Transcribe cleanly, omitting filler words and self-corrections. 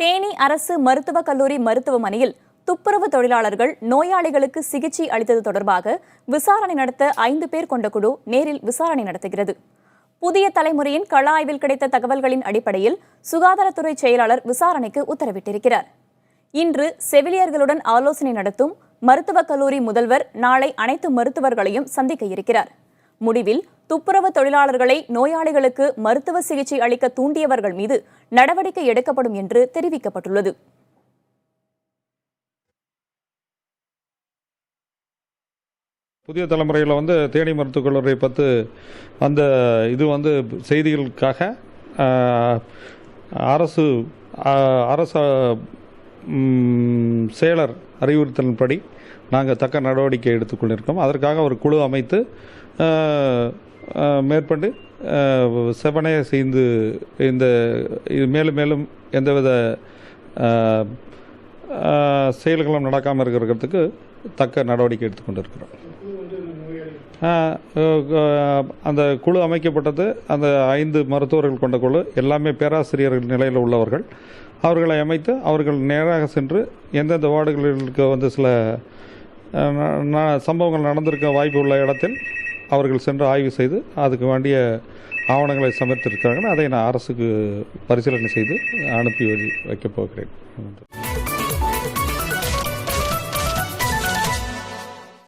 தேனி அரசு மருத்துவக் கல்லூரி மருத்துவமனையில் துப்புரவு தொழிலாளர்கள் நோயாளிகளுக்கு சிகிச்சை அளித்தது தொடர்பாக விசாரணை நடத்த 5 பேர் கொண்ட குழு நேரில் விசாரணை நடத்துகிறது. புதிய தலைமுறையின் கள ஆய்வில் கிடைத்த தகவல்களின் அடிப்படையில் சுகாதாரத்துறை செயலாளர் விசாரணைக்கு உத்தரவிட்டிருக்கிறார். இன்று செவிலியர்களுடன் ஆலோசனை நடத்தும் மருத்துவக் கல்லூரி முதல்வர் நாளை அனைத்து மருத்துவர்களையும் சந்திக்க இருக்கிறார். முடிவில் துப்புரவு தொழிலாளர்களை நோயாளிகளுக்கு மருத்துவ சிகிச்சை அளிக்க தூண்டியவர்கள் மீது நடவடிக்கை எடுக்கப்படும் என்று தெரிவிக்கப்பட்டுள்ளது. புதிய தலைமுறையில் தேனி மருத்துவக் கல்லூரியை பற்றி அந்த இது செய்திகளுக்காக அரசு செயலர் அறிவுறுத்தலின்படி நாங்கள் தக்க நடவடிக்கை எடுத்துக்கொண்டிருக்கோம். அதற்காக ஒரு குழு அமைத்து மேற்பட்டு செவனையை செய்து இந்த மேலும் மேலும் எந்தவித செயல்களும் நடக்காமல் இருக்கிறதுக்கு தக்க நடவடிக்கை எடுத்துக்கொண்டிருக்கிறோம். அந்த குழு அமைக்கப்பட்டது அந்த 5 மருத்துவர்கள் கொண்ட குழு எல்லாமே பேராசிரியர்கள் நிலையில் உள்ளவர்கள். அவர்களை அமைத்து அவர்கள் நேராக சென்று எந்தெந்த வார்டுகளுக்கு சில சம்பவங்கள் நடந்திருக்க வாய்ப்பு உள்ள இடத்தில் அவர்கள் சென்று ஆய்வு செய்து அதுக்கு வேண்டிய ஆவணங்களை சமர்ப்பித்திருக்கிறார்கள். அதை நான் அரசுக்கு பரிசீலனை செய்து அனுப்பி வைக்கப் போகிறேன்.